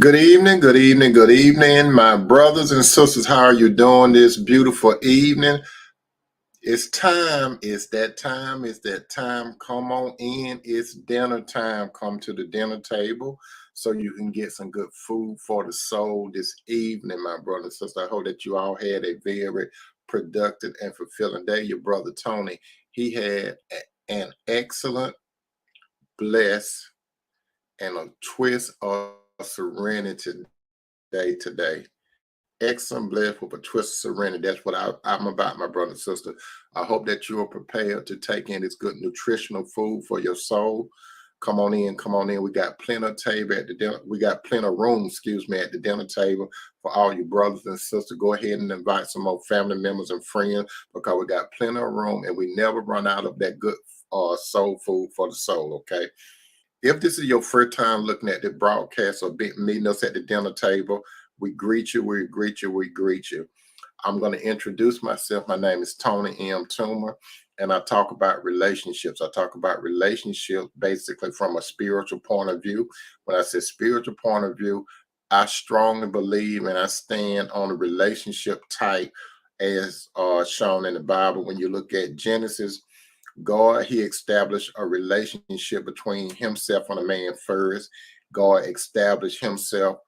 Good evening, good evening, my brothers and sisters. How are you doing this beautiful evening? It's time. It's that time. It's that time. Come on in. It's dinner time. Come to the dinner table so you can get some good food for the soul this evening, my brothers and sisters. I hope that you all had a very productive and fulfilling day. Your brother Tony, he had an excellent, blessed, and a twist of serenity day today. Excellent blessed with a twist of serenity. That's what I'm about, my brother and sister. I hope that you are prepared to take in this good nutritional food for your soul. Come on in, come on in. We got plenty of table at the dinner. We got plenty of room, excuse me, at the dinner table for all you brothers and sisters. Go ahead and invite some more family members and friends because we got plenty of room and we never run out of that good soul food for the soul, okay? If this is your first time looking at the broadcast or meeting us at the dinner table, we greet you, we greet you, we greet you. I'm going to introduce myself. My name is Tony M. Toomer, and I talk about relationships. I talk about relationships basically from a spiritual point of view. When I say spiritual point of view, I strongly believe and I stand on the relationship type as shown in the Bible. When you look at Genesis, God, he established a relationship between himself and a man first. God established himself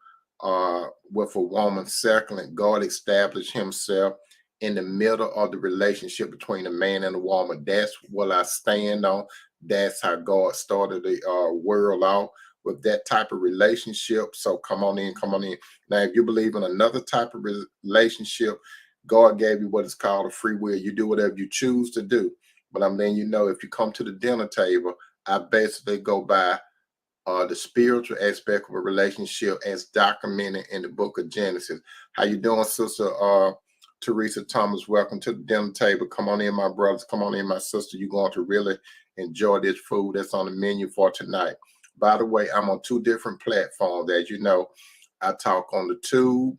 with a woman second. God established himself in the middle of the relationship between a man and a woman. That's what I stand on. That's how God started the world out with that type of relationship. So come on in, come on in. Now, if you believe in another type of relationship, God gave you what is called a free will. You do whatever you choose to do. But I'm letting you know, if you come to the dinner table, I basically go by the spiritual aspect of a relationship as documented in the book of Genesis. How you doing, Sister Teresa Thomas? Welcome to the dinner table. Come on in, my brothers. Come on in, my sister. You're going to really enjoy this food that's on the menu for tonight. By the way, I'm on two different platforms. As you know, I talk on the tube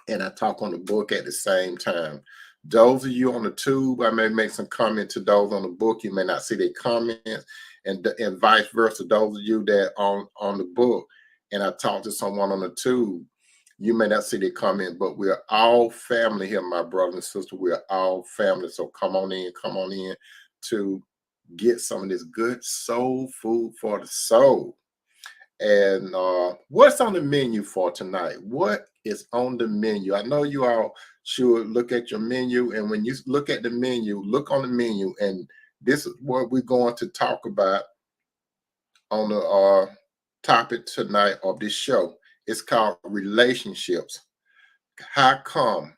and I talk on the book at the same time. Those of you on the tube, I may make some comment to those on the book. You may not see their comments, and vice versa. Those of you that on the book, and I talk to someone on the tube, you may not see their comment, but we're all family here, my brother and sister. We're all family. So come on in to get some of this good soul food for the soul. And what's on the menu for tonight? What is on the menu? I know you all should look at your menu, and when you look at the menu, look on the menu, and this is what we're going to talk about on the topic tonight of this show. It's called relationships. How come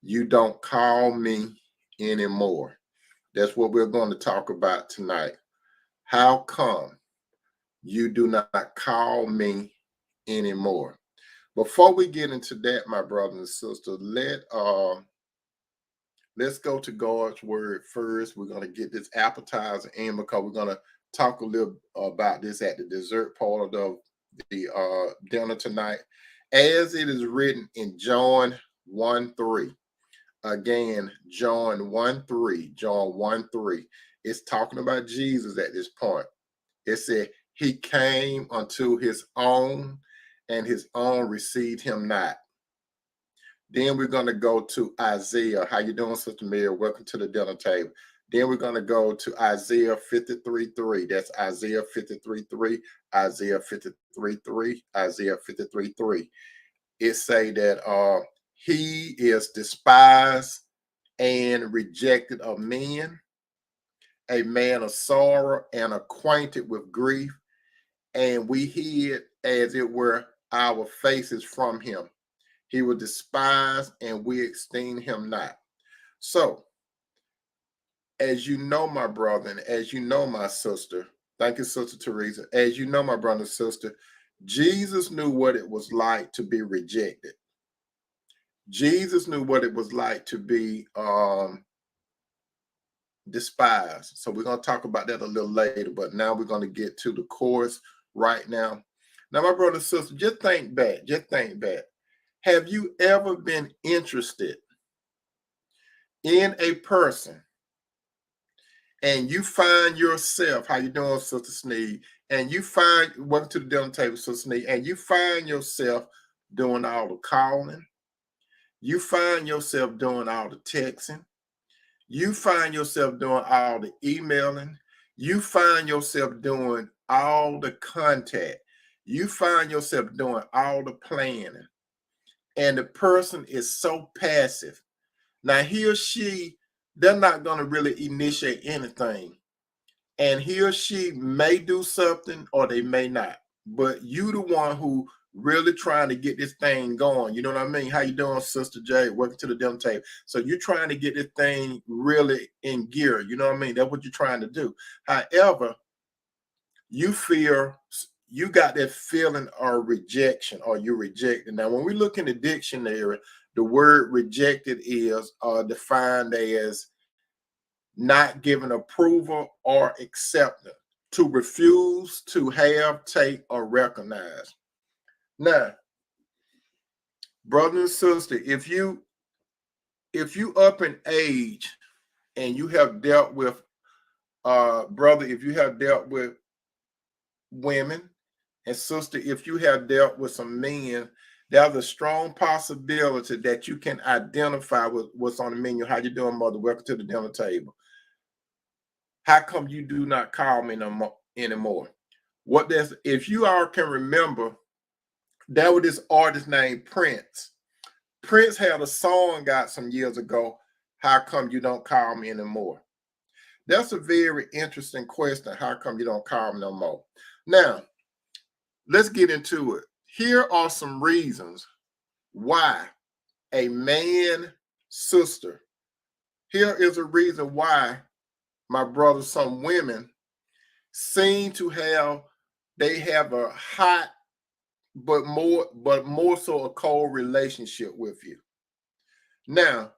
you don't call me anymore? That's what we're going to talk about tonight. How come you do not call me anymore? Before we get into that, my brothers and sisters, let's go to God's word first. We're gonna get this appetizer in because we're gonna talk a little about this at the dessert part of the dinner tonight, as it is written in John 1:3. Again, John 1:3. John 1:3. It's talking about Jesus at this point. It said, He came unto his own, and his own received him not. Then we're going to go to Isaiah. How you doing, Sister Mary? Welcome to the dinner table. Then we're going to go to Isaiah 53:3. That's Isaiah 53:3, Isaiah 53:3, Isaiah 53:3. It say that he is despised and rejected of men, a man of sorrow and acquainted with grief, and we hid, as it were, our faces from him. He was despised, and we esteemed him not. So, as you know, my brother, and as you know, my sister, thank you, Sister Teresa. As you know, my brother and sister, Jesus knew what it was like to be rejected. Jesus knew what it was like to be despised. So we're going to talk about that a little later, but now we're going to get to the course right now. Now, my brother and sister, just think back. Have you ever been interested in a person and you find yourself, how you doing, Sister Sneed? and you find, welcome to the dinner table, Sister Neat, and you find yourself doing all the calling, you find yourself doing all the texting, you find yourself doing all the emailing, you find yourself doing all the contact, you find yourself doing all the planning, and the person is so passive. Now, he or she, they're not going to really initiate anything. And he or she may do something or they may not. But you the one who really trying to get this thing going. You know what I mean? How you doing, Sister J? Welcome to the dinner table. So you're trying to get this thing really in gear. You know what I mean? That's what you're trying to do. However, you feel, you got that feeling of rejection, or you're rejected. Now, when we look in the dictionary, the word rejected is defined as not giving approval or acceptance, to refuse to have, take, or recognize. Now, brother and sister, if you up in age and you have dealt with brother, if you have dealt with women, and sister, if you have dealt with some men, there's a strong possibility that you can identify with what's on the menu. How you doing, mother? Welcome to the dinner table. How come you do not call me anymore? What that's, if you all can remember, there was this artist named Prince. Prince had a song out some years ago, how come you don't call me anymore? That's a very interesting question. How come you don't call me no more? Now, let's get into it. Here are some reasons why a man, sister, here is a reason why, my brother, some women seem to have, they have a hot but more so a cold relationship with you. Now,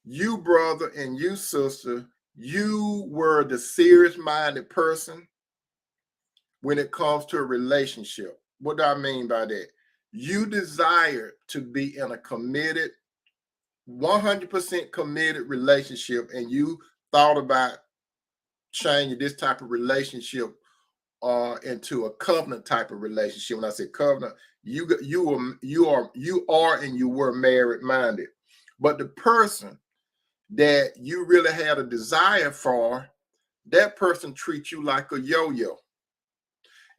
you brother and you sister, you were the serious-minded person when it comes to a relationship. What do I mean by that? You desired to be in a committed, 100% committed relationship, and you thought about changing this type of relationship into a covenant type of relationship. When I say covenant, you are and you were married minded, but the person that you really had a desire for, that person treats you like a yo-yo.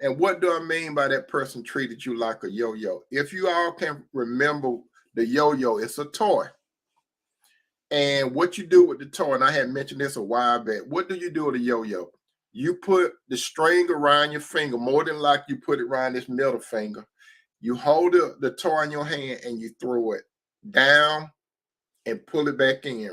And what do I mean by that person treated you like a yo-yo? If you all can remember the yo-yo, it's a toy. And what you do with the toy, and I had mentioned this a while back, what do you do with a yo-yo? You put the string around your finger, more than like you put it around this middle finger. You hold the toy in your hand and you throw it down and pull it back in.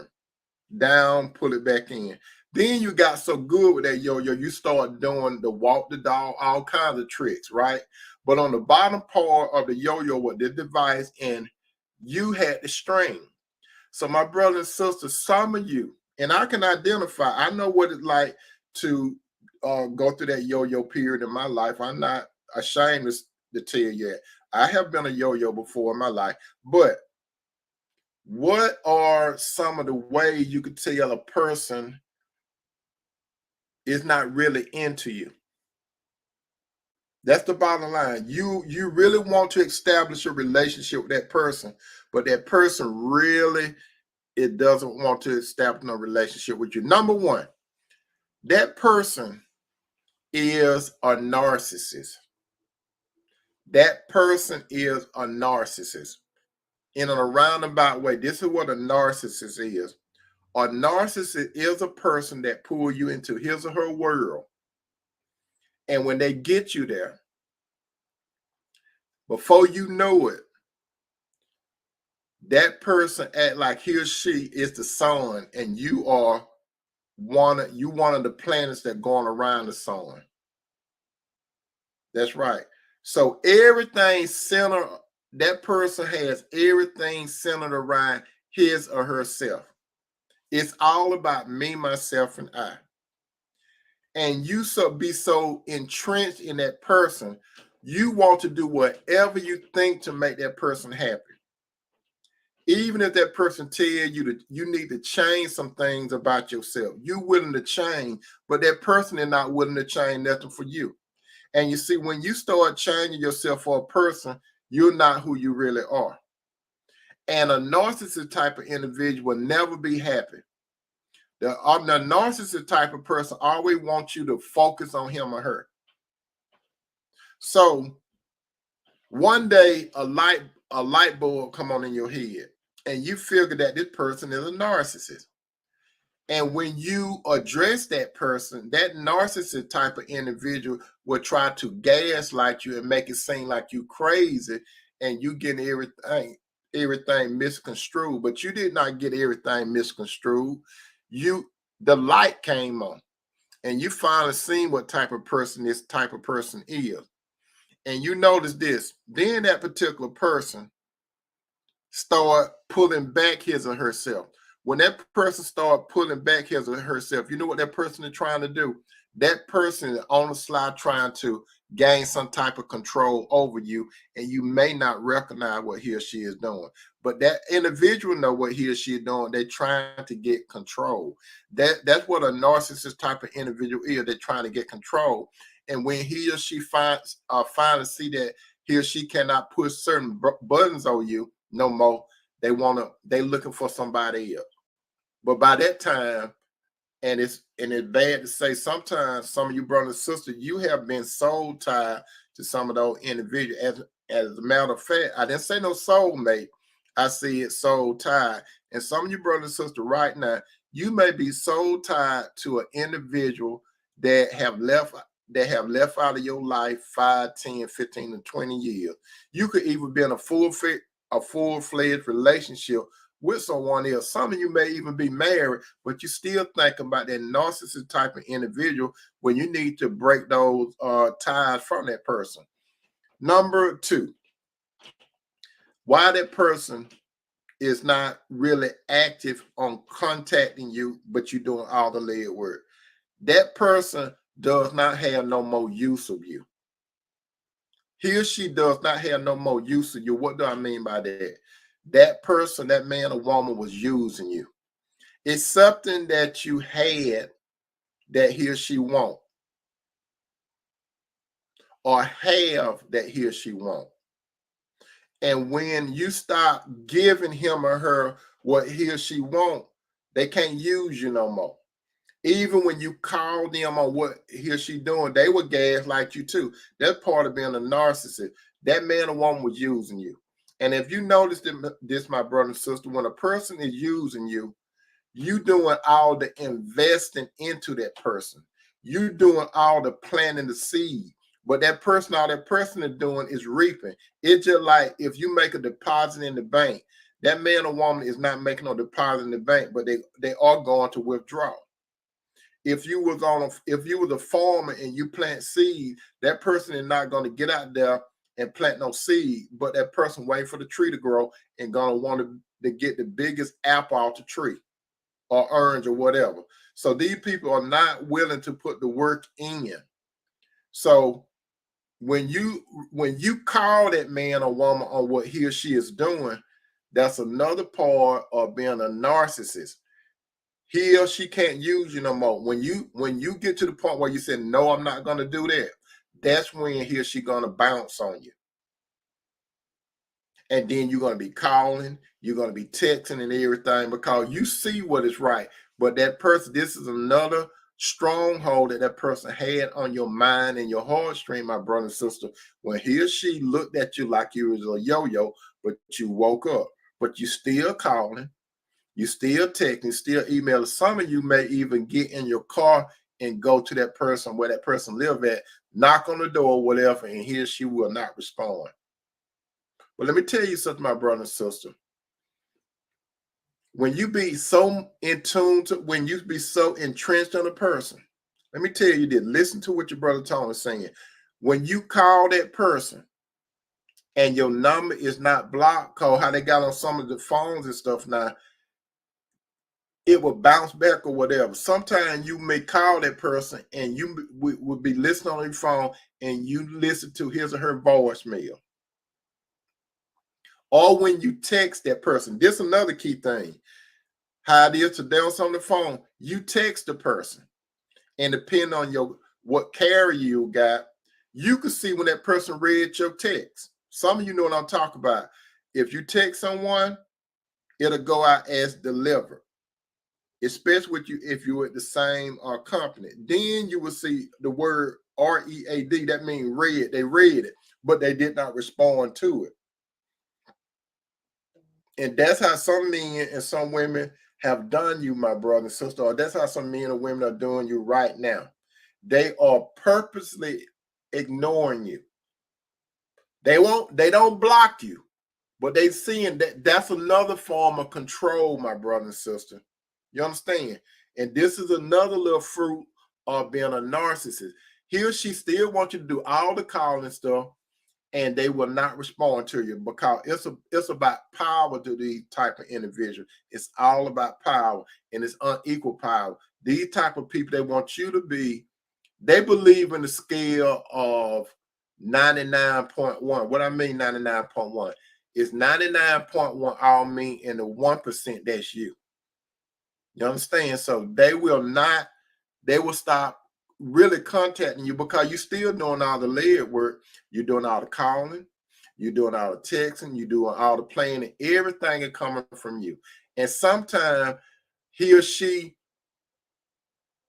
Down, pull it back in. Then you got so good with that yo-yo, you start doing the walk the dog, all kinds of tricks, right? But on the bottom part of the yo-yo with the device, and you had the string. So my brother and sister, some of you, and I can identify, I know what it's like to go through that yo-yo period in my life. I'm not ashamed to tell you that. I have been a yo-yo before in my life, but what are some of the ways you could tell a person is not really into you? That's the bottom line. You really want to establish a relationship with that person, but that person really, it doesn't want to establish a relationship with you. Number one, that person is a narcissist. That person is a narcissist. In a roundabout way, this is what a narcissist is. A narcissist is a person that pulls you into his or her world. And when they get you there, before you know it, that person act like he or she is the sun, and you are one of the planets that going around the sun. That's right. So everything centered, that person has everything centered around his or herself. It's all about me, myself, and I. And you be so entrenched in that person, you want to do whatever you think to make that person happy. Even if that person tell you that you need to change some things about yourself, you're willing to change, but that person is not willing to change nothing for you. And you see, when you start changing yourself for a person, you're not who you really are. And a narcissist type of individual will never be happy. The narcissist type of person always wants you to focus on him or her. So one day a light bulb come on in your head, and you figure that this person is a narcissist. And when you address that person, that narcissist type of individual will try to gaslight you and make it seem like you crazy and you getting everything misconstrued. But you did not get everything misconstrued. The light came on, and you finally seen what type of person this type of person is. And you notice this, then that particular person start pulling back his or herself. When that person start pulling back his or herself, you know what that person is trying to do? That person is on the slide trying to gain some type of control over you, and you may not recognize what he or she is doing. But that individual know what he or she is doing. They're trying to get control. That's what a narcissist type of individual is. They're trying to get control. And when he or she finally see that he or she cannot push certain buttons on you no more, they looking for somebody else. But by that time, and it's bad to say, sometimes some of you brothers and sisters, you have been soul tied to some of those individuals. As a matter of fact, I didn't say no soulmate. I see it soul tied. And some of you brothers and sisters right now, you may be soul tied to an individual that have left out of your life 5, 10, 15, and 20 years. You could even be in a full-fledged relationship with someone else. Some of you may even be married, but you still think about that narcissist type of individual when you need to break those ties from that person. Number 2, why that person is not really active on contacting you, but you're doing all the lead work. That person does not have no more use of you. He or she does not have no more use of you. What do I mean by that? That person, that man or woman was using you. It's something that you had that he or she won't, or have that he or she won't. And when you stop giving him or her what he or she want, they can't use you no more. Even when you call them on what he or she doing, they will gaslight you too. That's part of being a narcissist. That man or woman was using you. And if you notice this, my brother and sister, when a person is using you, you doing all the investing into that person. You doing all the planting the seed. But that person, all that person is doing is reaping. It's just like if you make a deposit in the bank, that man or woman is not making no deposit in the bank, but they are going to withdraw. If you was a farmer and you plant seed, that person is not going to get out there and plant no seed, but that person waiting for the tree to grow and gonna want to get the biggest apple out the tree or orange or whatever. So these people are not willing to put the work in. So when you call that man or woman on what he or she is doing, that's another part of being a narcissist. He or she can't use you no more. When you get to the point where you say, no, I'm not going to do that, that's when he or she going to bounce on you. And then you're going to be calling, you're going to be texting and everything because you see what is right. But that person, this is another stronghold that person had on your mind and your heartstring, my brother and sister, when he or she looked at you like you was a yo-yo, but you woke up, but you still calling, you still texting, still emailing. Some of you may even get in your car and go to that person where that person live at, knock on the door, whatever, and he or she will not respond. But let me tell you something, my brother and sister. When you be so in tune to, when you be so entrenched on a person, let me tell you this, listen to what your brother Tony is saying. When you call that person and your number is not blocked, call how they got on some of the phones and stuff now, it will bounce back or whatever. Sometimes you may call that person and you would be listening on your phone and you listen to his or her voicemail. Or when you text that person, this is another key thing. How it is today on the phone, you text the person. And depending on what carrier you got, You can see when that person read your text. Some of you know what I'm talking about. If you text someone, it'll go out as delivered, especially with you if you're at the same company. Then you will see the word READ. That means read. They read it, but they did not respond to it. And that's how some men and some women have done you, my brother and sister. Or that's how some men and women are doing you right now. They are purposely ignoring you. They don't block you, but they seeing that that's another form of control, my brother and sister. You understand? And this is another little fruit of being a narcissist. He or she still wants you to do all the calling stuff, and they will not respond to you because it's about power to these type of individuals. It's all about power, and it's unequal power. These type of people, they want you to be, they believe in the scale of 99.1. What I mean 99.1 is 99.1 all mean, and the 1% that's you. You understand? So they will stop really contacting you because you're still doing all the lead work. You're doing all the calling, you're doing all the texting, you're doing all the planning. Everything is coming from you. And sometimes he or she,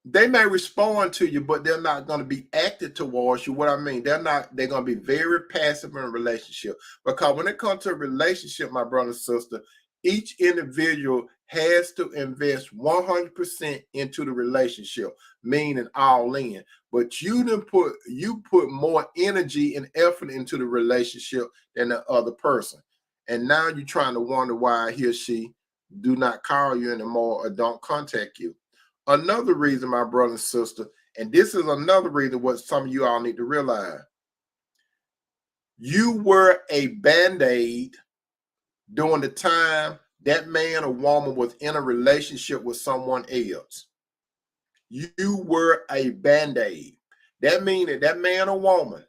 they may respond to you, but they're not going to be active towards you. What I mean, they're going to be very passive in a relationship. Because when it comes to a relationship, my brother and sister, each individual has to invest 100% into the relationship, meaning all in. But you put more energy and effort into the relationship than the other person. And now you're trying to wonder why he or she do not call you anymore or don't contact you. Another reason, my brother and sister, and this is another reason what some of you all need to realize. You were a Band-Aid during the time that man or woman was in a relationship with someone else. You were a Band-Aid. That means that that man or woman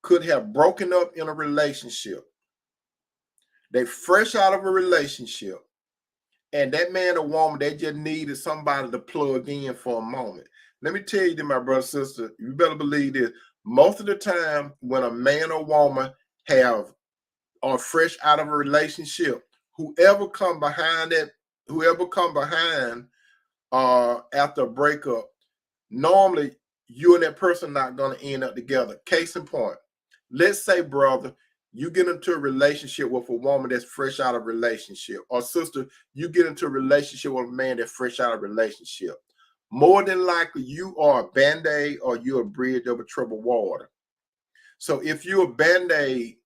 could have broken up in a relationship. They fresh out of a relationship. And that man or woman, they just needed somebody to plug in for a moment. Let me tell you, my brother, sister, you better believe this. Most of the time, when a man or woman are fresh out of a relationship, whoever come behind after a breakup, normally you and that person not going to end up together. Case in point, let's say, brother, you get into a relationship with a woman that's fresh out of a relationship, or sister, you get into a relationship with a man that's fresh out of a relationship. More than likely, you are a Band-Aid or you're a bridge over troubled water. So if you're a Band-Aid,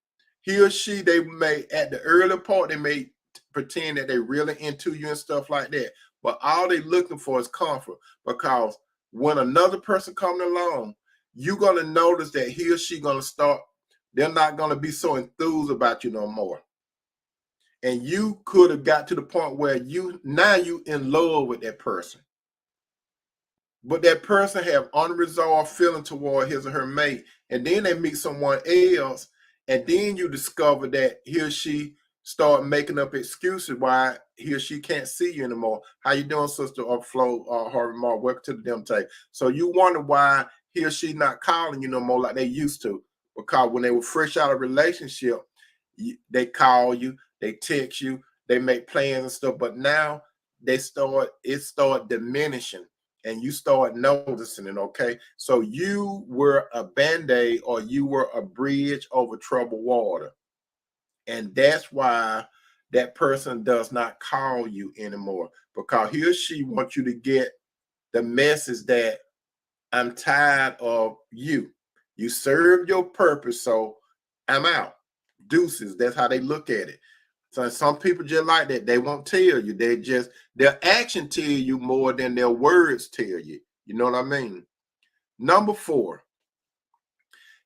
he or she, they may, at the early part, they may pretend that they're really into you and stuff like that. But all they're looking for is comfort, because when another person comes along, you're going to notice that he or she going to start, they're not going to be so enthused about you no more. And you could have got to the point where you in love with that person. But that person have unresolved feeling toward his or her mate. And then they meet someone else. And then you discover that he or she start making up excuses why he or she can't see you anymore. How you doing, sister? Or Flo, Harvey Mark, welcome to the Dem Tape. So you wonder why he or she not calling you no more like they used to. Because when they were fresh out of a relationship, they call you, they text you, they make plans and stuff. But now it start diminishing, and you start noticing it. Okay, so you were a Band-Aid or you were a bridge over troubled water, and that's why that person does not call you anymore, because he or she wants you to get the message that I'm tired of you. You served your purpose, so I'm out. Deuces. That's how they look at it. So some people just like that. They won't tell you. Their action tell you more than their words tell you. You know what I mean? Number 4,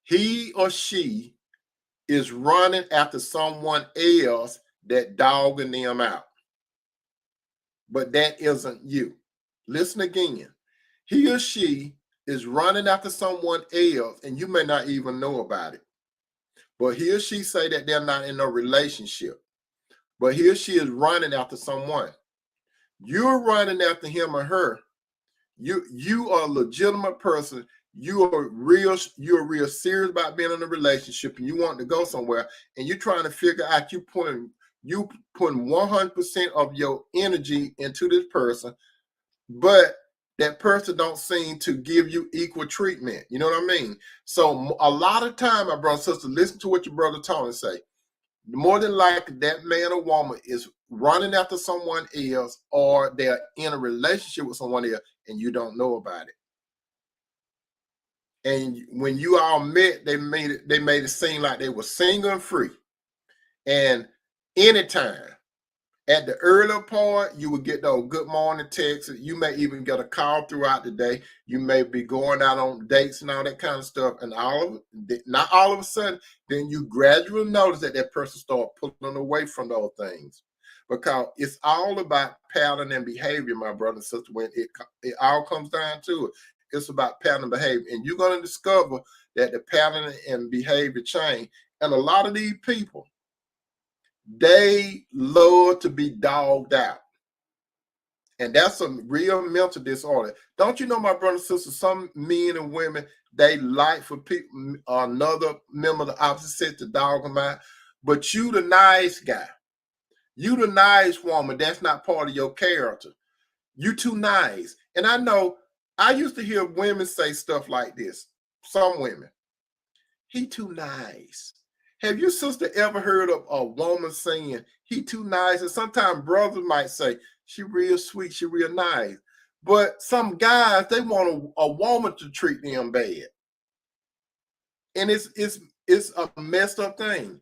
he or she is running after someone else that dogging them out. But that isn't you. Listen again. He or she is running after someone else, and you may not even know about it. But he or she say that they're not in a relationship. But he or she is running after someone. You're running after him or her. You are a legitimate person. you're real serious about being in a relationship and you want to go somewhere and you're trying to figure out you putting 100% of your energy into this person, but that person don't seem to give you equal treatment. You know what I mean? So a lot of time, my brother and sister, listen to what your brother Tony say. More than likely, that man or woman is running after someone else, or they're in a relationship with someone else, and you don't know about it. And when you all met, they made it seem like they were single and free. And anytime, at the earlier part, you would get those good morning texts. You may even get a call throughout the day. You may be going out on dates and all that kind of stuff. And not all of a sudden, then you gradually notice that person start pulling away from those things. Because it's all about pattern and behavior, my brother and sister, when it all comes down to it. It's about pattern and behavior. And you're going to discover that the pattern and behavior change. And a lot of these people, they love to be dogged out. And that's a real mental disorder. Don't you know, my brother and sister, some men and women, they like for people, another member of the opposite sex to dog them out. But you the nice guy. You the nice woman, that's not part of your character. You too nice. And I know, I used to hear women say stuff like this. Some women, he too nice. Have you, sister, ever heard of a woman saying, he too nice? And sometimes brothers might say, she real sweet, she real nice. But some guys, they want a woman to treat them bad. And it's a messed up thing.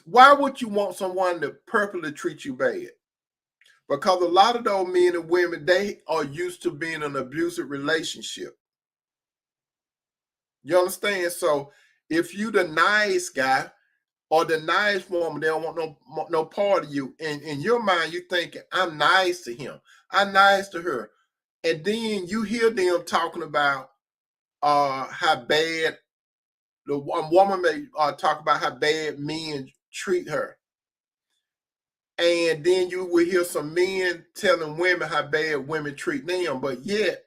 Why would you want someone to purposely treat you bad? Because a lot of those men and women, they are used to being in an abusive relationship. You understand? So if you the nice guy or the nice woman, they don't want no part of you. And in your mind, you thinking, I'm nice to him, I'm nice to her. And then you hear them talking about how bad the woman may talk about how bad men treat her. And then you will hear some men telling women how bad women treat them, but yet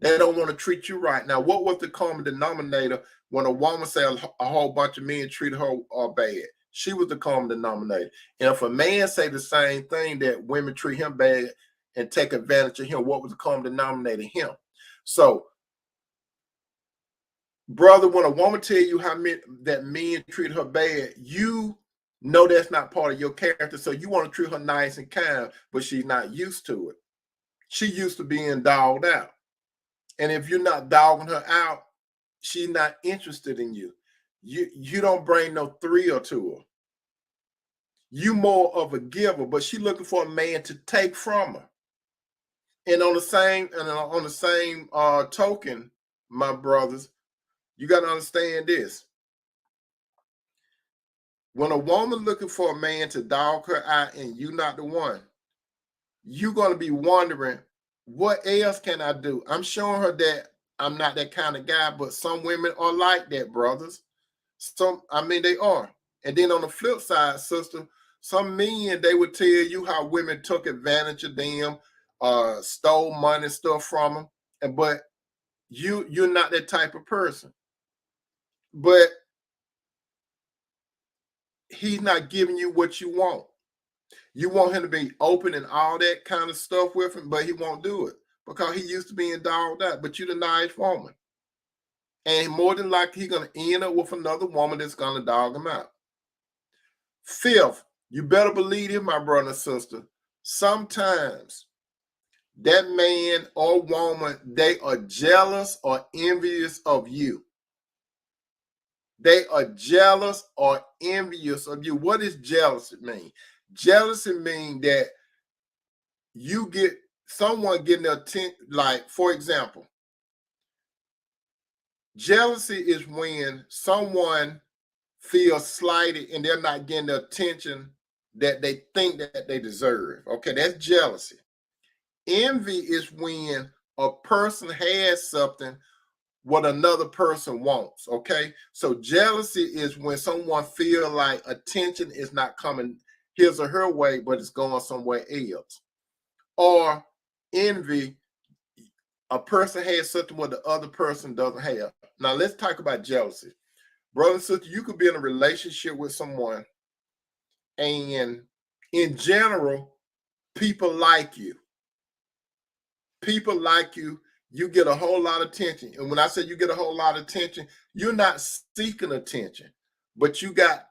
they don't want to treat you right. Now, what was the common denominator when a woman said a whole bunch of men treated her bad? She was the common denominator. And if a man say the same thing, that women treat him bad and take advantage of him, what was the common denominator? Him. So, brother, when a woman tell you that men treat her bad, you know that's not part of your character. So you want to treat her nice and kind, but she's not used to it. She used to being dogged out. And if you're not dogging her out, she's not interested in you. You don't bring no thrill to her. You more of a giver, but she's looking for a man to take from her. And on the same token, my brothers, you got to understand this. When a woman looking for a man to dog her out and you not the one, you're going to be wondering, what else can I do? I'm showing her that I'm not that kind of guy, but some women are like that, brothers. They are. And then on the flip side, sister, some men, they would tell you how women took advantage of them, stole money, stuff from them. But you're not that type of person. But he's not giving you what you want. You want him to be open and all that kind of stuff with him, but he won't do it because he used to being dogged out. But you're the nice woman. And more than likely, he's going to end up with another woman that's going to dog him out. Fifth, you better believe it, my brother and sister. Sometimes that man or woman, they are jealous or envious of you. They are jealous or envious of you. What does jealousy mean? Jealousy means that you get someone getting their attention. Like, for example, jealousy is when someone feels slighted and they're not getting the attention that they think that they deserve. Okay, that's jealousy. Envy is when a person has something what another person wants. Okay, so jealousy is when someone feels like attention is not coming his or her way, but it's going somewhere else. Or envy, a person has something what the other person doesn't have. Now let's talk about jealousy. Brother and sister, you could be in a relationship with someone, and in general, people like you. People like you. You get a whole lot of attention. And when I say you get a whole lot of attention, you're not seeking attention, but you got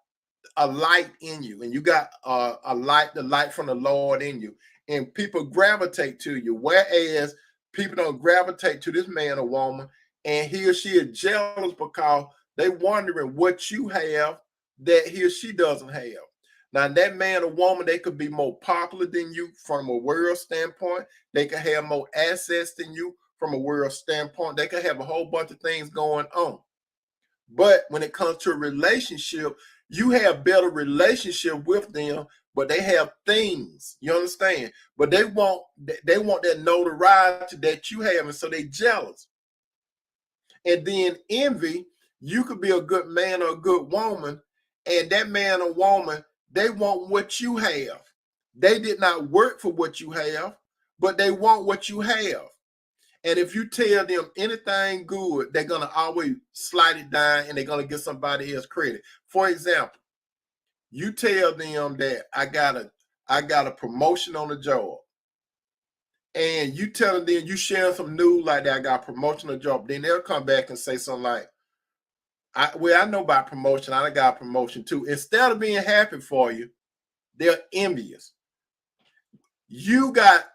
a light in you, and you got a light, the light from the Lord in you, and people gravitate to you. Whereas people don't gravitate to this man or woman, and he or she is jealous because they wondering what you have that he or she doesn't have. Now, that man or woman, they could be more popular than you from a world standpoint. They could have more assets than you from a world standpoint. They could have a whole bunch of things going on. But when it comes to a relationship, you have better relationship with them, but they have things. You understand? But they want that notoriety that you have, and so they jealous. And then envy, you could be a good man or a good woman, and that man or woman, they want what you have. They did not work for what you have, but they want what you have. And if you tell them anything good, they're gonna always slide it down, and they're gonna get somebody else credit. For example, you tell them that I got a promotion on the job, and you telling them, you sharing some news like that, I got a promotion on the job, then they'll come back and say something like, I know about promotion, I got a promotion too. Instead of being happy for you, they're envious. You got,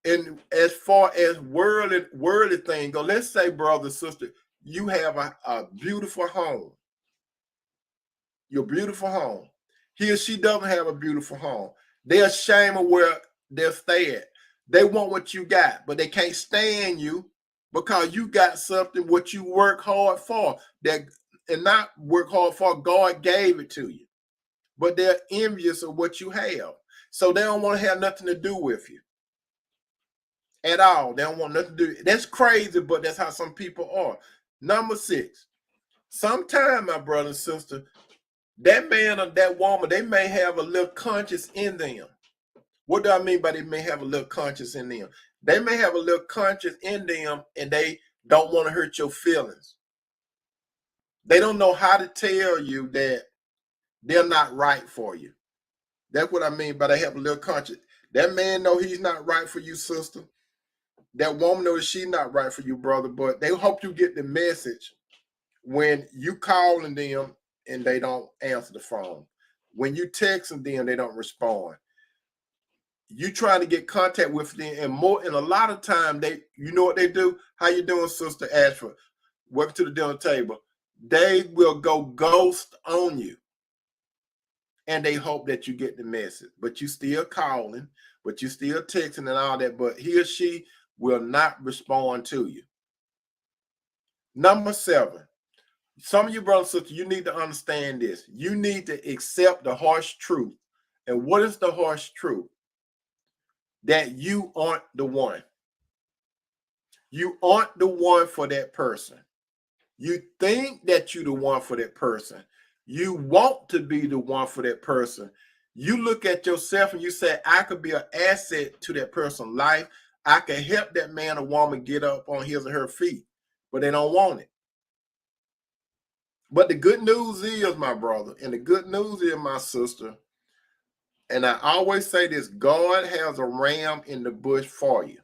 and as far as worldly thing go, let's say, brother, sister, you have a beautiful home. Your beautiful home. He or she doesn't have a beautiful home. They're ashamed of where they're staying. They want what you got, but they can't stand you because you got something what you work hard for. That, and not work hard for, God gave it to you. But they're envious of what you have. So they don't want to have nothing to do with you at all. They don't want nothing to do. That's crazy, but that's how some people are. Number 6. Sometimes, my brother and sister, that man or that woman, they may have a little conscience in them. What do I mean by they may have a little conscience in them? They may have a little conscience in them, and they don't want to hurt your feelings. They don't know how to tell you that they're not right for you. That's what I mean by they have a little conscience. That man know he's not right for you, sister. That woman knows she's not right for you, brother. But they hope you get the message when you calling them and they don't answer the phone. When you texting them, they don't respond. You trying to get contact with them, and a lot of time they, you know what they do? How you doing, sister Ashford? Welcome to the dinner table. They will go ghost on you, and they hope that you get the message. But you still calling, but you still texting and all that. But he or she will not respond to you. Number 7. Some of you brothers and sisters, you need to understand this. You need to accept the harsh truth. And what is the harsh truth? That you aren't the one. You aren't the one for that person. You think that you're the one for that person. You want to be the one for that person. You look at yourself and you say, I could be an asset to that person's life. I can help that man or woman get up on his or her feet, but they don't want it. But the good news is, my brother, and the good news is, my sister, and I always say this, God has a ram in the bush for you.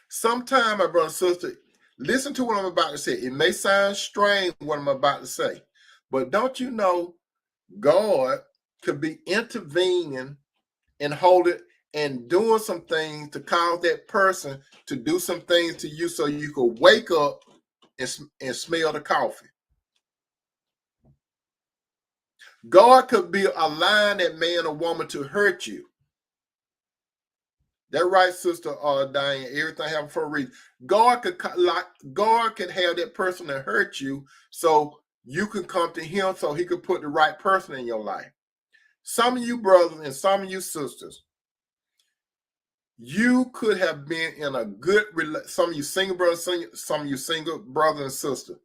Sometime, my brother and sister, listen to what I'm about to say. It may sound strange what I'm about to say, but don't you know God could be intervening and holding and doing some things to cause that person to do some things to you so you could wake up and smell the coffee. God could be allowing that man or woman to hurt you. That right, sister Diane. Everything happens for a reason. God could have that person to hurt you so you can come to him so he could put the right person in your life. Some of you brothers and some of you sisters, you could have been in a good relationship. Some of you single brothers, some of you single brothers and sisters.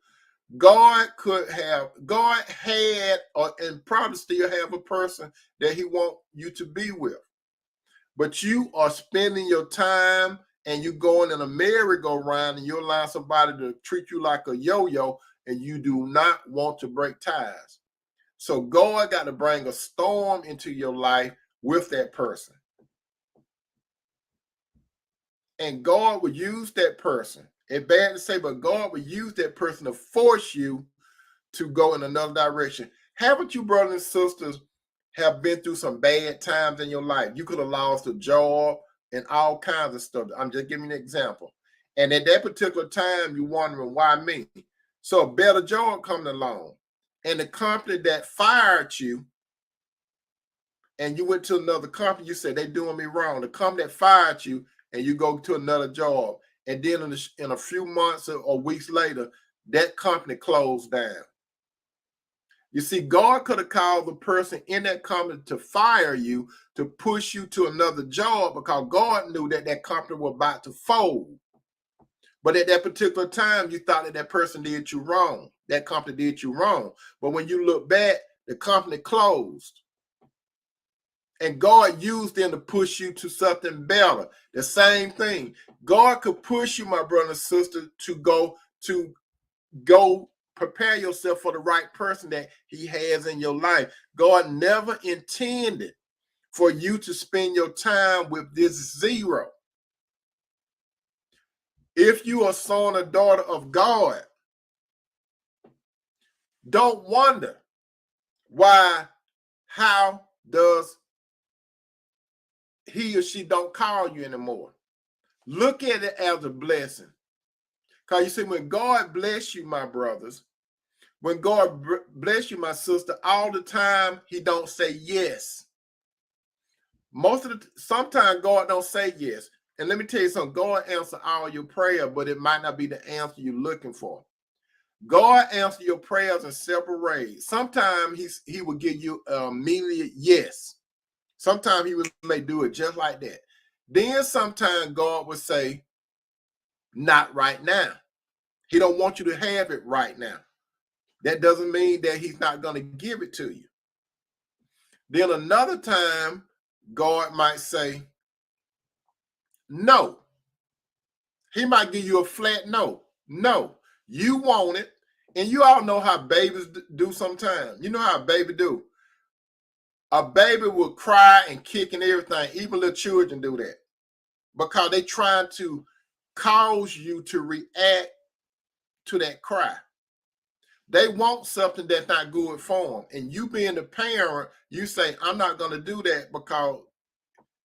God had, and probably still have a person that he wants you to be with. But you are spending your time and you going in a merry-go-round and you allow somebody to treat you like a yo-yo, and you do not want to break ties. So God got to bring a storm into your life with that person. And God will use that person. It's bad to say, but God will use that person to force you to go in another direction. Haven't you, brothers and sisters, have been through some bad times in your life? You could have lost a job and all kinds of stuff. I'm just giving you an example. And at that particular time, you're wondering, why me? So a better job coming along. And the company that fired you, and you went to another company, you said, they're doing me wrong. The company that fired you, and you go to another job. And then in a few months or weeks later, that company closed down. You see, God could have called the person in that company to fire you, to push you to another job, because God knew that that company was about to fold. But at that particular time, you thought that that person did you wrong. That company did you wrong. But when you look back, the company closed. And God used them to push you to something better. The same thing. God could push you, my brother and sister, to go prepare yourself for the right person that he has in your life. God never intended for you to spend your time with this zero. If you are a son or daughter of God, don't wonder how does he or she don't call you anymore. Look at it as a blessing. Because you see, when God bless you, my brothers, when God bless you, my sister, all the time, he don't say yes. Sometimes God don't say yes. And let me tell you something, God answer all your prayer, but it might not be the answer you're looking for. God answer your prayers in several ways. Sometimes he will give you immediate yes. Sometimes he may do it just like that. Then sometimes God will say, not right now. He don't want you to have it right now. That doesn't mean that he's not going to give it to you. Then another time, God might say, no. He might give you a flat no. No, you want it. And you all know how babies do sometimes. You know how a baby do. A baby will cry and kick and everything. Even little children do that. Because they trying to cause you to react to that cry. They want something that's not good for them. And you being the parent, you say, I'm not going to do that because,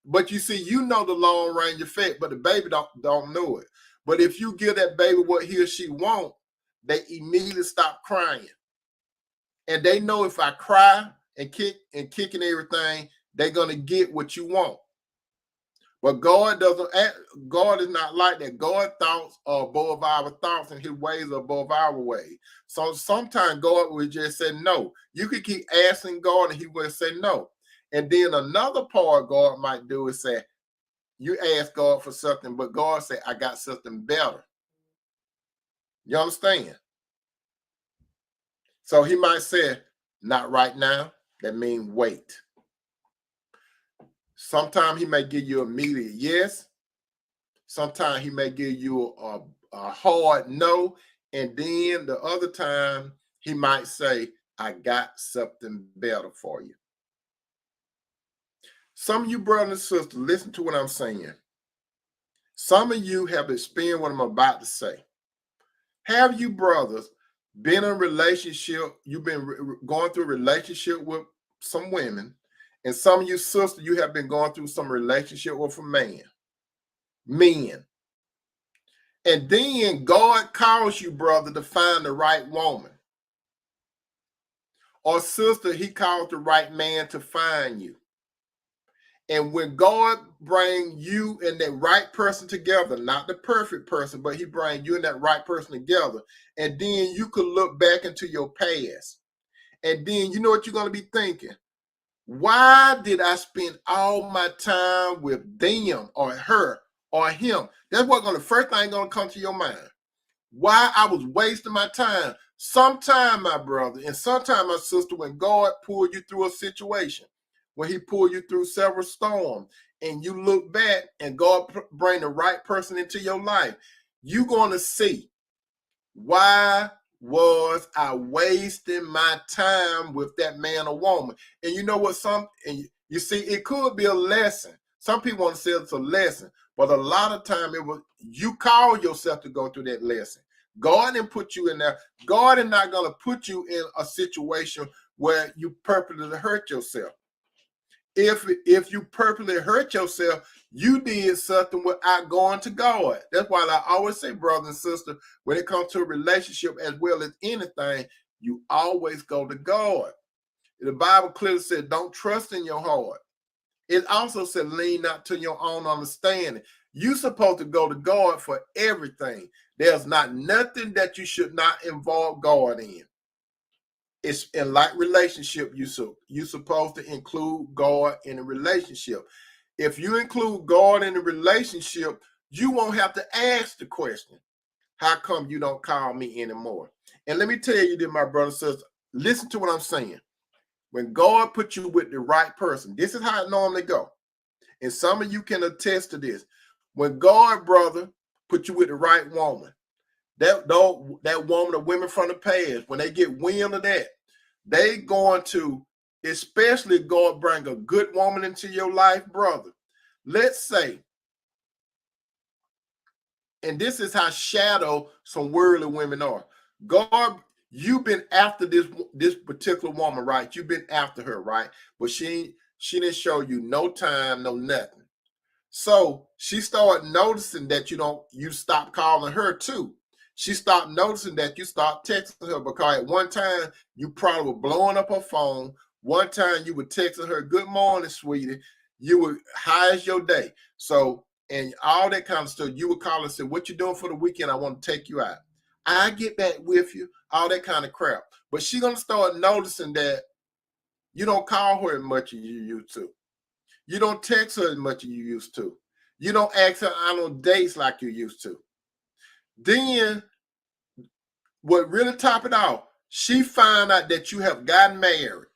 but you see, you know the long range effect, but the baby don't know it. But if you give that baby what he or she want, they immediately stop crying. And they know if I cry and kick and everything, they're going to get what you want. But God is not like that. God's thoughts are above our thoughts and his ways are above our ways. So sometimes God will just say no. You could keep asking God and he will say no. And then another part God might do is say, you ask God for something, but God say, I got something better. You understand? So he might say, not right now. That means wait. Sometimes he may give you immediate yes. Sometimes he may give you a hard no. And then the other time he might say, I got something better for you. Some of you brothers and sisters, listen to what I'm saying. Some of you have experienced what I'm about to say. Have you brothers been in a relationship, you've been going through a relationship with some women, and some of you sisters, you have been going through some relationship with a man, men. And then God calls you, brother, to find the right woman. Or sister, he calls the right man to find you. And when God brings you and that right person together, not the perfect person, but he brings you and that right person together, and then you could look back into your past. And then you know what you're going to be thinking? Why did I spend all my time with them or her or him? That's what's going to first thing going to come to your mind. Why I was wasting my time. Sometime, my brother, and sometime, my sister, when God pulled you through a situation, when he pulled you through several storms, and you look back and God bring the right person into your life, you're going to see, why was I wasting my time with that man or woman? And you know what? You see, it could be a lesson. Some people want to say it's a lesson, but a lot of time it was you call yourself to go through that lesson. God didn't put you in there. God is not going to put you in a situation where you purposely hurt yourself. If you purposely hurt yourself, you did something without going to God. That's why I always say, brothers and sisters, when it comes to a relationship as well as anything, you always go to God. The Bible clearly said, don't trust in your heart. It also said, lean not to your own understanding. You're supposed to go to God for everything. There's not nothing that you should not involve God in. It's in like relationship, you're supposed to include God in a relationship. If you include God in a relationship, you won't have to ask the question, how come you don't call me anymore? And let me tell you this, my brother and sister, listen to what I'm saying. When God puts you with the right person, this is how it normally go. And some of you can attest to this. When God, brother, put you with the right woman, that woman or women from the past, when they get wind of that, they going to, especially God bring a good woman into your life, brother. Let's say, and this is how shadow some worldly women are. God, you've been after this particular woman, right? You've been after her, right? But she didn't show you no time, no nothing. So she started noticing that you stopped calling her too. She stopped noticing that you stopped texting her, because at one time you probably were blowing up her phone. One time you were texting her, good morning, sweetie. You were, how is your day? So, and all that kind of stuff. You would call and say, what you doing for the weekend? I want to take you out. I get back with you, all that kind of crap. But she's going to start noticing that you don't call her as much as you used to. You don't text her as much as you used to. You don't ask her out on dates like you used to. Then, what really top it off, she found out that you have gotten married.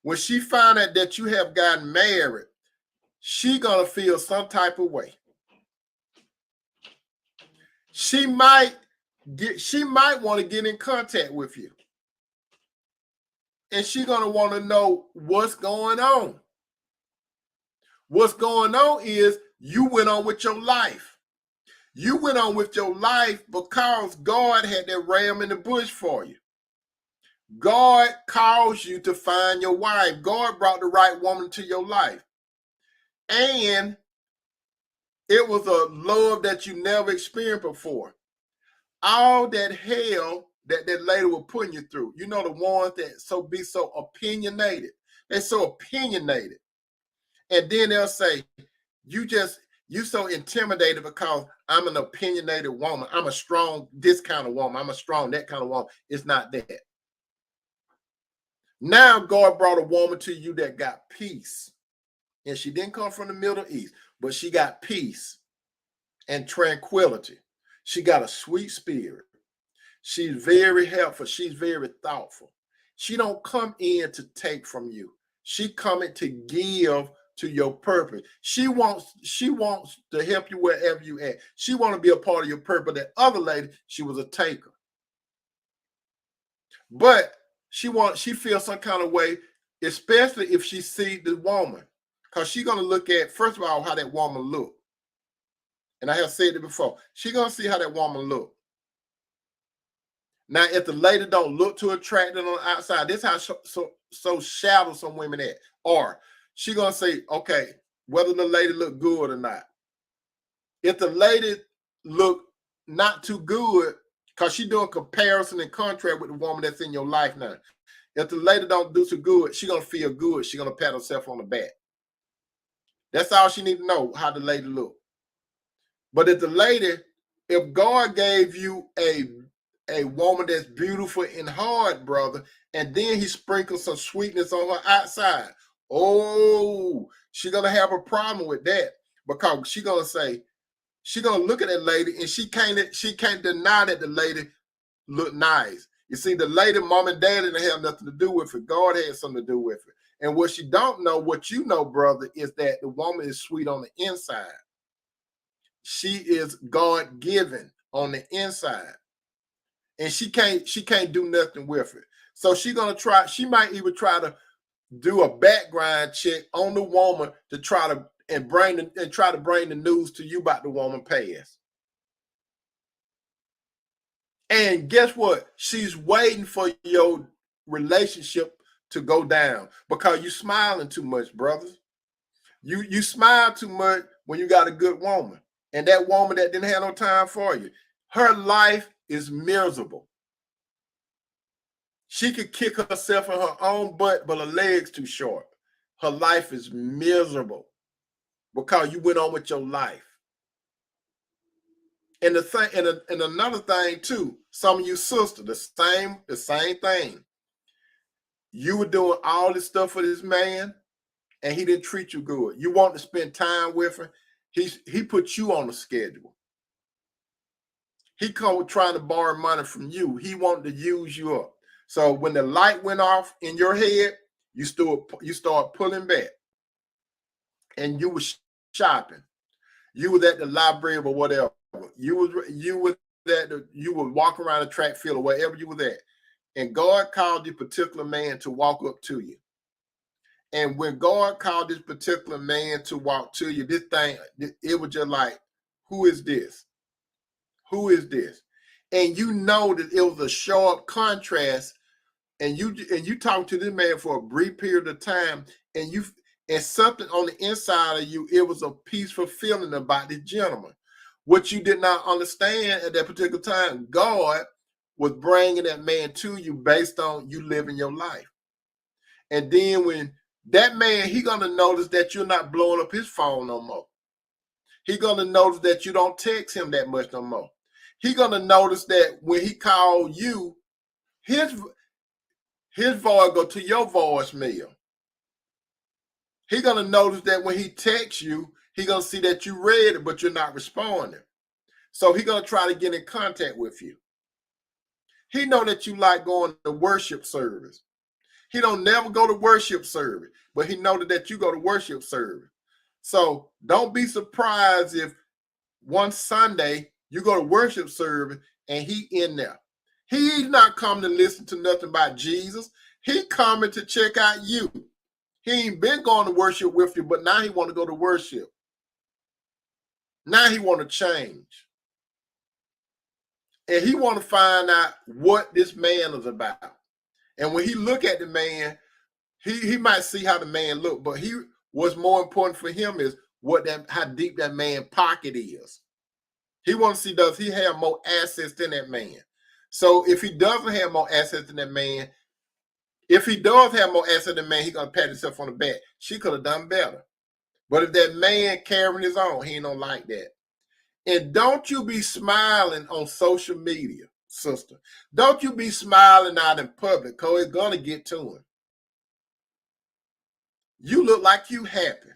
When she found out that you have gotten married, she gonna feel some type of way. She might want to get in contact with you. And she gonna want to know what's going on. What's going on is you went on with your life. You went on with your life because God had that ram in the bush for you. God caused you to find your wife. God brought the right woman to your life. And it was a love that you never experienced before. All that hell that lady was putting you through. You know, the ones that be so opinionated. They're so opinionated. And then they'll say, you so intimidated because I'm an opinionated woman. I'm a strong this kind of woman. I'm a strong that kind of woman. It's not that. Now God brought a woman to you that got peace. And she didn't come from the Middle East, but she got peace and tranquility. She got a sweet spirit. She's very helpful. She's very thoughtful. She don't come in to take from you. She coming to give to your purpose. She wants to help you wherever you at. She want to be a part of your purpose. That other lady, she was a taker. But she feels some kind of way, especially if she sees the woman. Because she's going to look at, first of all, how that woman look. And I have said it before. She's going to see how that woman look. Now, if the lady don't look too attractive on the outside, this is how so shallow some women at. Or she going to say, okay, whether the lady look good or not. If the lady look not too good, because she's doing comparison and contrast with the woman that's in your life now. If the lady don't do so good, she's going to feel good. She's going to pat herself on the back. That's all she need to know, how the lady look. But if God gave you a woman that's beautiful and hard, brother, and then he sprinkled some sweetness on her outside, oh, she's going to have a problem with that, because she's going to say, she's going to look at that lady and she can't deny that the lady look nice. You see, the lady, mom and dad didn't have nothing to do with it. God had something to do with it. And what she don't know, what you know, brother, is that the woman is sweet on the inside. She is God-given on the inside. And she can't do nothing with it. So she might even try to do a background check on the woman to try to bring the news to you about the woman past. And guess what? She's waiting for your relationship to go down because you smiling too much, brothers. You smile too much when you got a good woman. And that woman that didn't have no time for you, her life is miserable. She could kick herself in her own butt, but her legs too short. Her life is miserable because you went on with your life. And the thing, and another thing too, some of you sisters, the same thing. You were doing all this stuff for this man, and he didn't treat you good. You want to spend time with him. He put you on the schedule. He come trying to borrow money from you. He wanted to use you up. So when the light went off in your head, you start pulling back, and you was shopping. You was at the library or whatever. You would walk around the track field or wherever you were at, and God called this particular man to walk up to you. And when God called this particular man to walk to you, it was just like, who is this? Who is this? And you know that it was a sharp contrast. And you talk to this man for a brief period of time, and something on the inside of you, it was a peaceful feeling about this gentleman. What you did not understand at that particular time, God was bringing that man to you based on you living your life. And then when that man, he gonna notice that you're not blowing up his phone no more. He gonna notice that you don't text him that much no more. He gonna notice that when he called you, his voice go to your voicemail. He gonna notice that when he texts you, he gonna see that you read it, but you're not responding. So he gonna try to get in contact with you. He know that you like going to worship service. He don't never go to worship service, but he know that you go to worship service. So don't be surprised if one Sunday you go to worship service and he in there. He's not coming to listen to nothing about Jesus. He coming to check out you. He ain't been going to worship with you, but now he want to go to worship. Now he want to change. And he want to find out what this man is about. And when he look at the man, he might see how the man look, but what's more important for him is how deep that man pocket is. He wants to see, does he have more assets than that man? So if he doesn't have more assets than that man, if he does have more assets than that man, he's gonna pat himself on the back. She could have done better. But if that man carrying his own, he don't like that. And don't you be smiling on social media, sister. Don't you be smiling out in public, because it's gonna get to him. You look like you happy.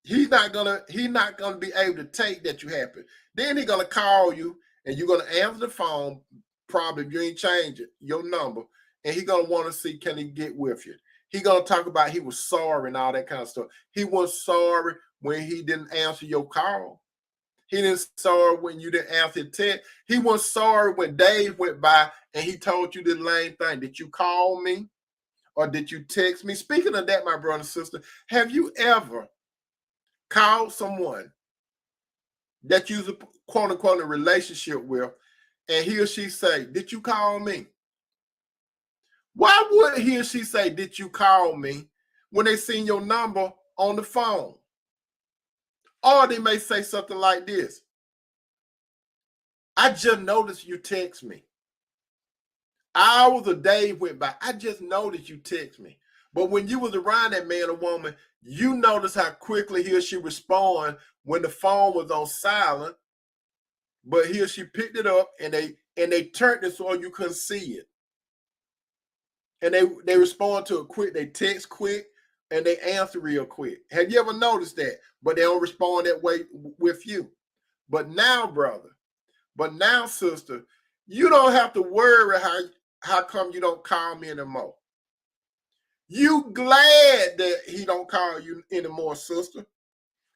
He's not gonna be able to take that you happy. Then he's gonna call you, and you're gonna answer the phone. Probably if you ain't changed your number, and he's gonna want to see, can he get with you? He's gonna talk about he was sorry and all that kind of stuff. He was sorry when he didn't answer your call. He didn't sorry when you didn't answer his text. He was sorry when Dave went by and he told you the lame thing. Did you call me or did you text me? Speaking of that, my brother and sister, have you ever called someone that you're quote unquote a relationship with, and he or she say, did you call me? Why would he or she say, did you call me, when they seen your number on the phone? Or they may say something like this: I just noticed you text me. Hours a day went by. I just noticed you text me. But when you was around that man or woman, you notice how quickly he or she respond when the phone was on silent, but he or she picked it up and they turned it so you couldn't see it. And they respond to it quick. They text quick and they answer real quick. Have you ever noticed that? But they don't respond that way with you. But now, brother, sister, you don't have to worry how come you don't call me anymore. You glad that he don't call you anymore, sister.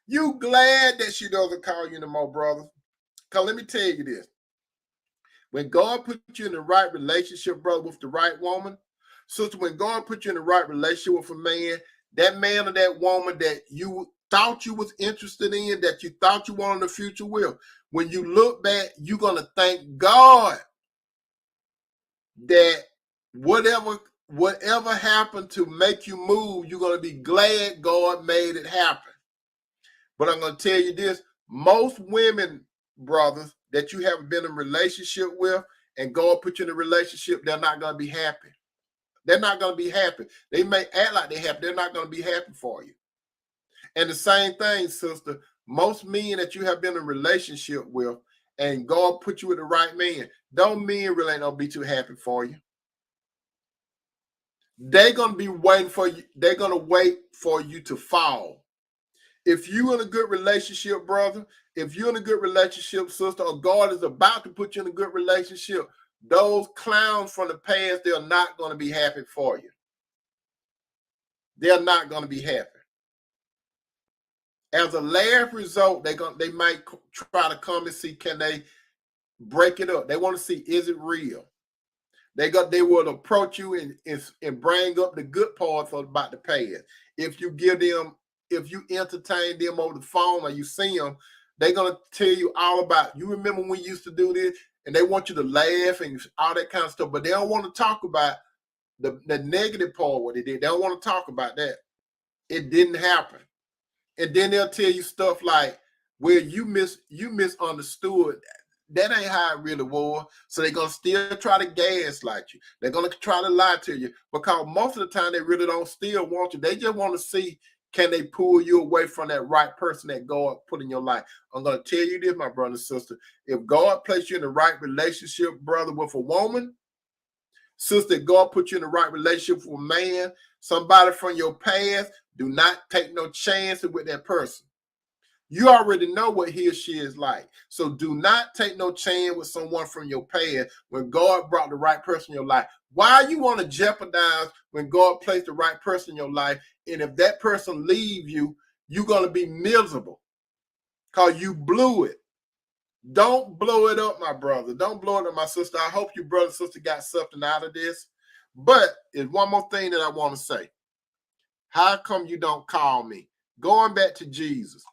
You glad that she doesn't call you anymore, brother. Because let me tell you this. When God put you in the right relationship, brother, with the right woman, sister, when God put you in the right relationship with a man, that man or that woman that you thought you was interested in, that you thought you wanted a future with, when you look back, you're going to thank God that whatever happened to make you move, you're going to be glad God made it happen. But I'm going to tell you this, most women, brothers, that you haven't been in a relationship with and God put you in a relationship, they're not going to be happy. They're not going to be happy. They may act like they're happy. They're not going to be happy for you. And the same thing, sister, most men that you have been in a relationship with and God put you with the right man, those men really ain't going to be too happy for you. They're going to be waiting for you. They're going to wait for you to fall. If you're in a good relationship, brother, if you're in a good relationship, sister, or God is about to put you in a good relationship, those clowns from the past, they're not going to be happy for you. They're not going to be happy. As a last result, they might try to come and see, can they break it up? They want to see, is it real? They will approach you and bring up the good parts about the past. If you entertain them over the phone or you see them, they're gonna tell you all about. You remember when we used to do this, and they want you to laugh and all that kind of stuff, but they don't want to talk about the negative part what they did. They don't want to talk about that. It didn't happen. And then they'll tell you stuff like, well, you misunderstood. That ain't how it really was. So they're going to still try to gaslight you. They're going to try to lie to you because most of the time they really don't still want you. They just want to see, can they pull you away from that right person that God put in your life. I'm going to tell you this, my brother and sister. If God placed you in the right relationship, brother, with a woman, sister, God put you in the right relationship with a man, somebody from your past, do not take no chances with that person. You already know what he or she is like. So do not take no chance with someone from your past when God brought the right person in your life. Why you want to jeopardize when God placed the right person in your life? And if that person leave you, you're going to be miserable because you blew it. Don't blow it up, my brother. Don't blow it up, my sister. I hope your brother and sister got something out of this. But there's one more thing that I want to say. How come you don't call me? Going back to Jesus.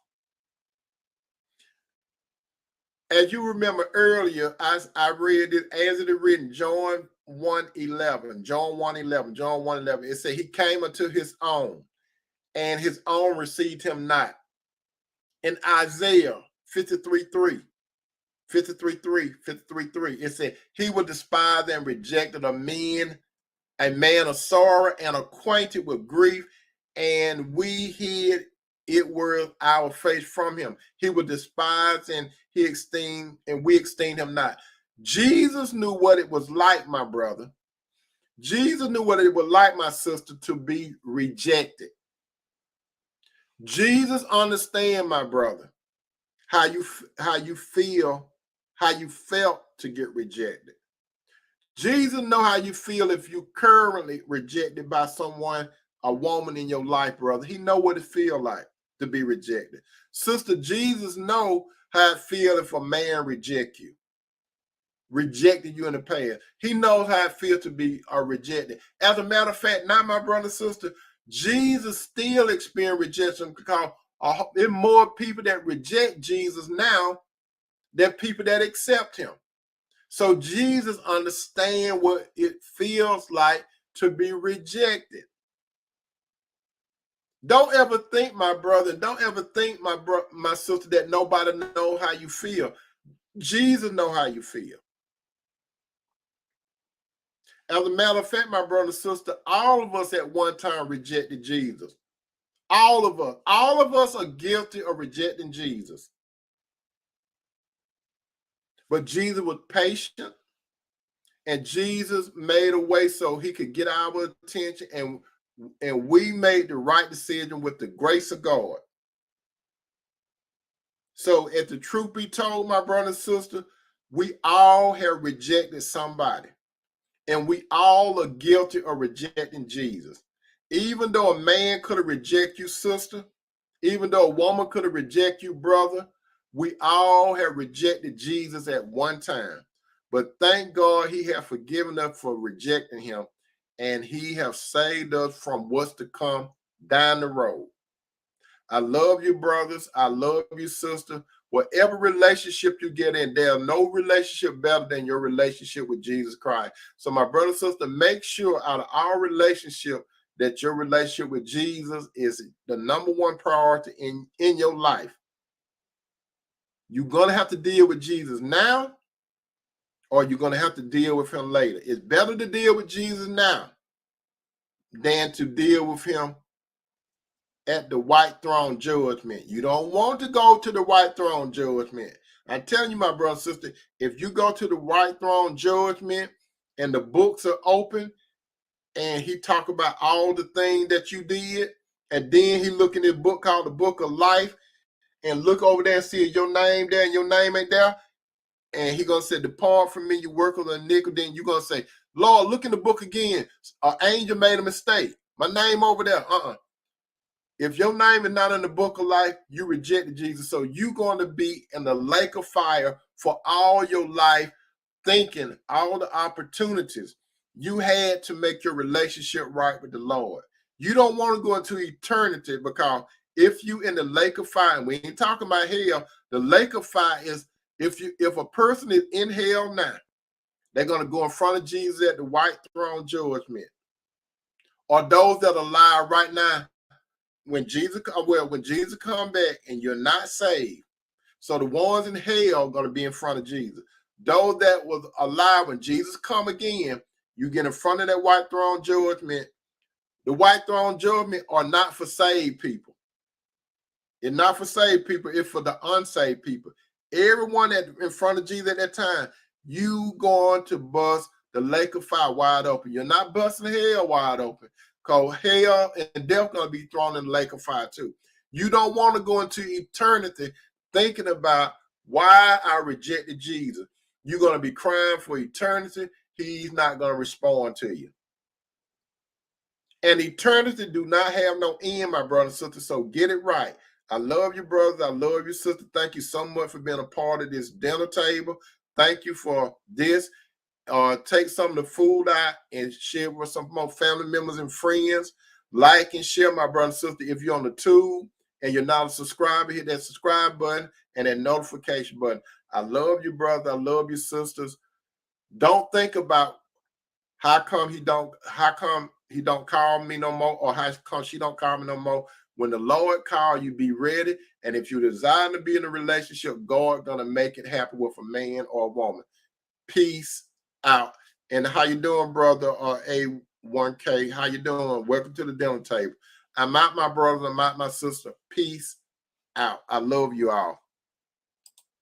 As you remember earlier, I read it as it is written, John 1:11, John 1:11, John 1:11. It said he came unto his own, and his own received him not. In Isaiah 53:3, 53:3, it said he was despised and rejected of men, a man of sorrow and acquainted with grief, and we hid it were our face from him. He was despised and we esteemed him not. Jesus knew what it was like, my brother. Jesus knew what it was like, my sister, to be rejected. Jesus understand, my brother, how you feel, how you felt to get rejected. Jesus know how you feel if you currently rejected by someone, a woman in your life, brother. He know what it feel like to be rejected. Sister, Jesus know how it feel if a man rejected you in the past. He knows how it feels to be rejected. As a matter of fact, now, my brother and sister, Jesus still experience rejection because there are more people that reject Jesus now than people that accept him. So Jesus understands what it feels like to be rejected. Don't ever think, my brother, don't ever think, my sister, that nobody knows how you feel. Jesus knows how you feel. As a matter of fact, my brother and sister, all of us at one time rejected Jesus. All of us are guilty of rejecting Jesus. But Jesus was patient, and Jesus made a way so he could get our attention, and we made the right decision with the grace of God. So if the truth be told, my brother and sister, we all have rejected somebody. And we all are guilty of rejecting Jesus. Even though a man could have rejected you, sister, even though a woman could have rejected you, brother, we all have rejected Jesus at one time. But thank God he has forgiven us for rejecting him, and he has saved us from what's to come down the road. I love you, brothers. I love you, sister. Whatever relationship you get in, there's no relationship better than your relationship with Jesus Christ. So, my brother, sister, make sure out of our relationship that your relationship with Jesus is the number one priority in your life. You're going to have to deal with Jesus now, or you're going to have to deal with him later. It's better to deal with Jesus now than to deal with him at the white throne judgment. You don't want to go to the white throne judgment. I'm telling you, my brother, sister, if you go to the white throne judgment and the books are open and he talk about all the things that you did, and then he look in this book called the Book of Life and look over there and see your name there and your name ain't there, and he gonna say, depart from me, you worker of iniquity. Then you gonna say, Lord, look in the book again. An angel made a mistake. My name over there. If your name is not in the book of life, you rejected Jesus. So you're going to be in the lake of fire for all your life, thinking all the opportunities you had to make your relationship right with the Lord. You don't want to go into eternity, because if you in the lake of fire, and we ain't talking about hell, the lake of fire is if a person is in hell now, they're going to go in front of Jesus at the white throne judgment. Or those that are alive right now, when Jesus come back and you're not saved, so the ones in hell are going to be in front of Jesus. Those that was alive when Jesus come again, you get in front of that white throne judgment. The white throne judgment are not for saved people. It's not for saved people. It's for the unsaved people. Everyone that in front of Jesus at that time, you going to bust the lake of fire wide open. You're not busting hell wide open, because hell and death going to be thrown in the lake of fire too. You don't want to go into eternity thinking about why I rejected Jesus. You're going to be crying for eternity. He's not going to respond to you. And eternity do not have no end, my brother and sister, so get it right. I love you, brothers. I love you, sister. Thank you so much for being a part of this dinner table. Thank you for this. Take some of the food out and share with some more family members and friends. Like and share, my brother and sister. If you're on the tube and you're not a subscriber, hit that subscribe button and that notification button. I love you, brother. I love you, sisters. Don't think about how come he don't call me no more, or how come she don't call me no more. When the Lord call you, be ready. And if you desire to be in a relationship, God gonna make it happen with a man or a woman. Peace out. And how you doing, brother? A1K, how you doing? Welcome to the dinner table. I'm out, my brother. I'm out, my sister. Peace out. I love you all.